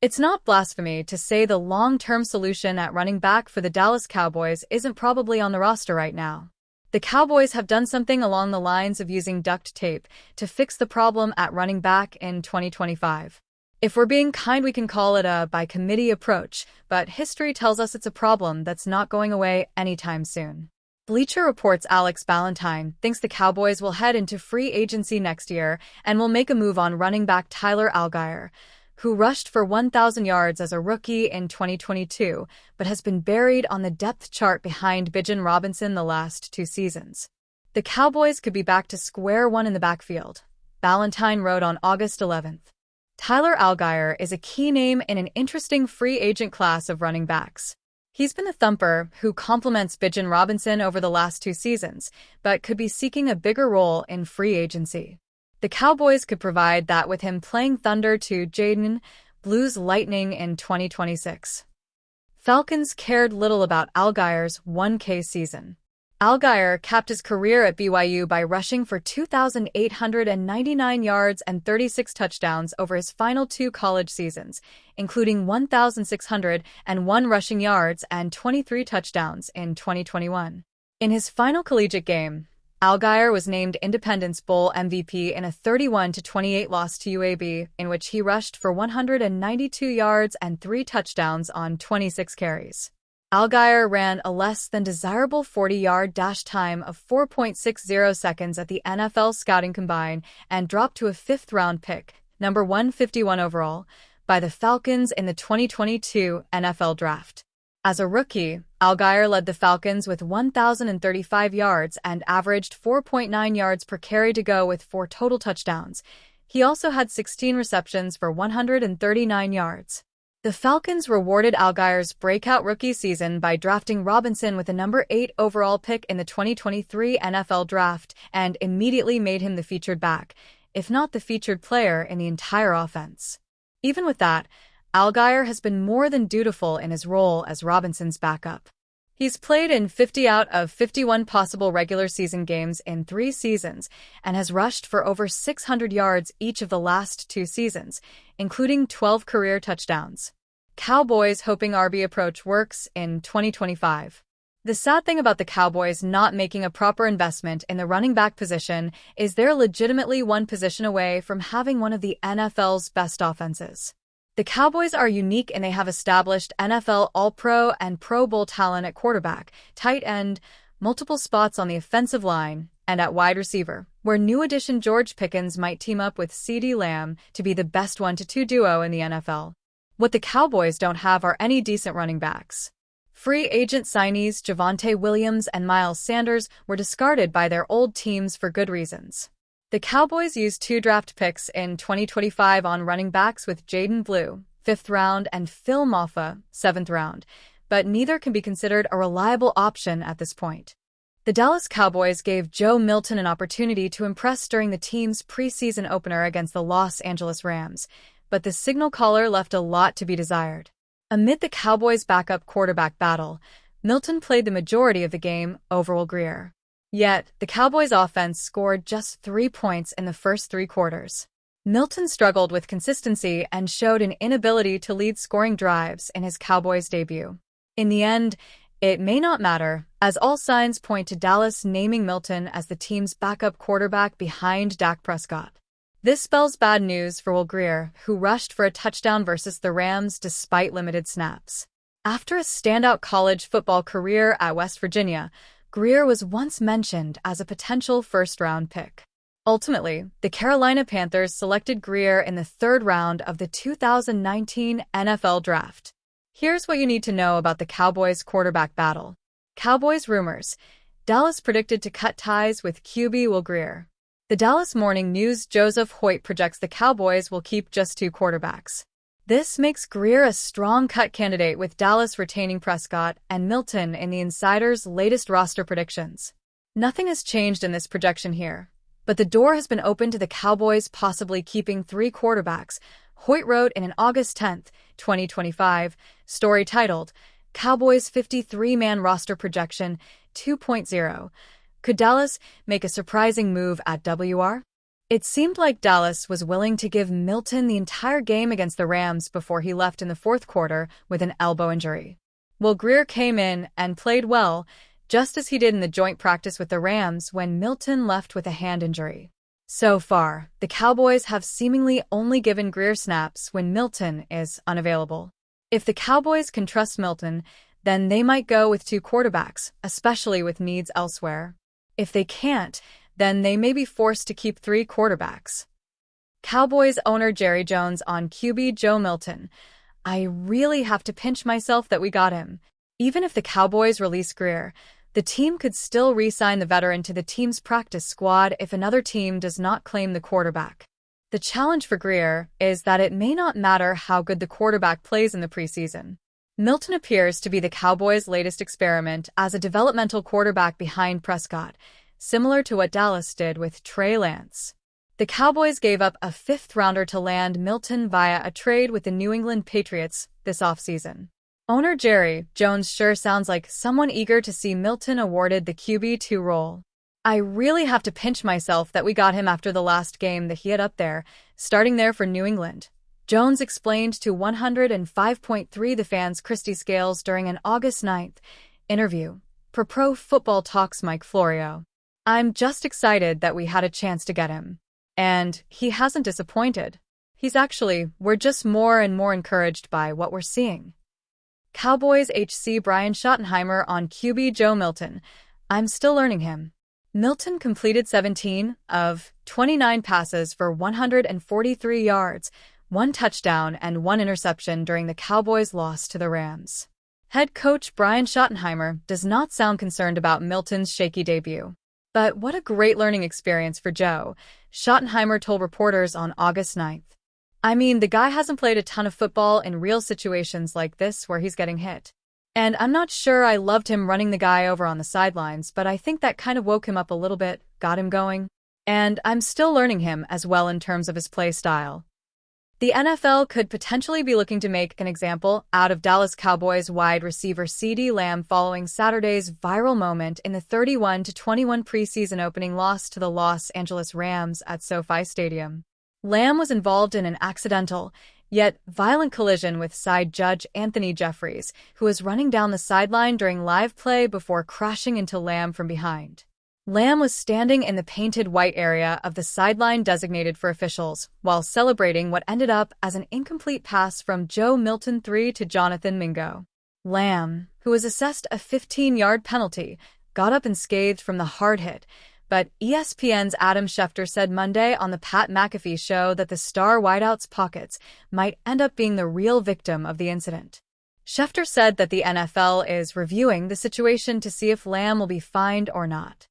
It's not blasphemy to say the long-term solution at running back for the Dallas Cowboys isn't probably on the roster right now. The Cowboys have done something along the lines of using duct tape to fix the problem at running back in 2025. If we're being kind, we can call it a by-committee approach, but history tells us it's a problem that's not going away anytime soon. Bleacher Report's Alex Ballantyne thinks the Cowboys will head into free agency next year and will make a move on running back Tyler Allgeier, who rushed for 1,000 yards as a rookie in 2022, but has been buried on the depth chart behind Bijan Robinson the last 2 seasons. The Cowboys could be back to square one in the backfield, Ballantyne wrote on August 11th. Tyler Allgeier is a key name in an interesting free agent class of running backs. He's been the thumper who complements Bijan Robinson over the last 2 seasons, but could be seeking a bigger role in free agency. The Cowboys could provide that with him playing Thunder to Jaden Blues Lightning in 2026. Falcons cared little about Allgeier's 1K season. Allgeier capped his career at BYU by rushing for 2,899 yards and 36 touchdowns over his final 2 college seasons, including 1,601 rushing yards and 23 touchdowns in 2021. In his final collegiate game, Allgeier was named Independence Bowl MVP in a 31-28 loss to UAB, in which he rushed for 192 yards and 3 touchdowns on 26 carries. Allgeier ran a less than desirable 40-yard dash time of 4.60 seconds at the NFL Scouting Combine and dropped to a 5th-round pick, number 151 overall, by the Falcons in the 2022 NFL Draft. As a rookie, Allgeier led the Falcons with 1,035 yards and averaged 4.9 yards per carry to go with 4 total touchdowns. He also had 16 receptions for 139 yards. The Falcons rewarded Allgeier's breakout rookie season by drafting Robinson with a number 8 overall pick in the 2023 NFL Draft and immediately made him the featured back, if not the featured player in the entire offense. Even with that, Allgeier has been more than dutiful in his role as Robinson's backup. He's played in 50 out of 51 possible regular season games in 3 seasons and has rushed for over 600 yards each of the last 2 seasons, including 12 career touchdowns. Cowboys hoping RB approach works in 2025. The sad thing about the Cowboys not making a proper investment in the running back position is they're legitimately one position away from having one of the NFL's best offenses. The Cowboys are unique and they have established NFL All-Pro and Pro Bowl talent at quarterback, tight end, multiple spots on the offensive line, and at wide receiver, where new addition George Pickens might team up with Ceedee Lamb to be the best 1-2 duo in the NFL. What the Cowboys don't have are any decent running backs. Free agent signees Javonte Williams and Miles Sanders were discarded by their old teams for good reasons. The Cowboys used 2 draft picks in 2025 on running backs with Jaden Blue, 5th round, and Phil Mafah, 7th round, but neither can be considered a reliable option at this point. The Dallas Cowboys gave Joe Milton an opportunity to impress during the team's preseason opener against the Los Angeles Rams, but the signal caller left a lot to be desired. Amid the Cowboys' backup quarterback battle, Milton played the majority of the game over Will Grier. Yet, the Cowboys' offense scored just 3 points in the first 3 quarters. Milton struggled with consistency and showed an inability to lead scoring drives in his Cowboys debut. In the end, it may not matter, as all signs point to Dallas naming Milton as the team's backup quarterback behind Dak Prescott. This spells bad news for Will Grier, who rushed for a touchdown versus the Rams despite limited snaps. After a standout college football career at West Virginia, Grier was once mentioned as a potential first-round pick. Ultimately, the Carolina Panthers selected Grier in the 3rd round of the 2019 NFL Draft. Here's what you need to know about the Cowboys' quarterback battle. Cowboys rumors. Dallas predicted to cut ties with QB Will Grier. The Dallas Morning News' Joseph Hoyt projects the Cowboys will keep just 2 quarterbacks. This makes Grier a strong cut candidate, with Dallas retaining Prescott and Milton in the insider's latest roster predictions. Nothing has changed in this projection here, but the door has been opened to the Cowboys possibly keeping 3 quarterbacks, Hoyt wrote in an August 10, 2025, story titled, Cowboys 53-man roster projection 2.0. Could Dallas make a surprising move at WR? It seemed like Dallas was willing to give Milton the entire game against the Rams before he left in the fourth quarter with an elbow injury. Well, Grier came in and played well, just as he did in the joint practice with the Rams when Milton left with a hand injury. So far, the Cowboys have seemingly only given Grier snaps when Milton is unavailable. If the Cowboys can trust Milton, then they might go with two quarterbacks, especially with needs elsewhere. If they can't, then they may be forced to keep three quarterbacks. Cowboys owner Jerry Jones on QB Joe Milton. I really have to pinch myself that we got him. Even if the Cowboys release Grier, the team could still re-sign the veteran to the team's practice squad if another team does not claim the quarterback. The challenge for Grier is that it may not matter how good the quarterback plays in the preseason. Milton appears to be the Cowboys' latest experiment as a developmental quarterback behind Prescott, similar to what Dallas did with Trey Lance. The Cowboys gave up a fifth-rounder to land Milton via a trade with the New England Patriots this offseason. Owner Jerry Jones sure sounds like someone eager to see Milton awarded the QB2 role. I really have to pinch myself that we got him after the last game that he had up there, starting there for New England. Jones explained to 105.3 The Fan's Christy Scales during an August 9th interview for Pro Football Talk's Mike Florio. I'm just excited that we had a chance to get him. And he hasn't disappointed. We're just more and more encouraged by what we're seeing. Cowboys HC Brian Schottenheimer on QB Joe Milton. I'm still learning him. Milton completed 17 of 29 passes for 143 yards, 1 touchdown and 1 interception during the Cowboys' loss to the Rams. Head coach Brian Schottenheimer does not sound concerned about Milton's shaky debut. But what a great learning experience for Joe, Schottenheimer told reporters on August 9th. I mean, the guy hasn't played a ton of football in real situations like this where he's getting hit. And I'm not sure I loved him running the guy over on the sidelines, but I think that kind of woke him up a little bit, got him going. And I'm still learning him as well in terms of his play style. The NFL could potentially be looking to make an example out of Dallas Cowboys wide receiver Ceedee Lamb following Saturday's viral moment in the 31-21 preseason opening loss to the Los Angeles Rams at SoFi Stadium. Lamb was involved in an accidental, yet violent collision with side judge Anthony Jeffries, who was running down the sideline during live play before crashing into Lamb from behind. Lamb was standing in the painted white area of the sideline designated for officials while celebrating what ended up as an incomplete pass from Joe Milton 3 to Jonathan Mingo. Lamb, who was assessed a 15-yard penalty, got up unscathed from the hard hit, but ESPN's Adam Schefter said Monday on the Pat McAfee show that the star wideout's pockets might end up being the real victim of the incident. Schefter said that the NFL is reviewing the situation to see if Lamb will be fined or not.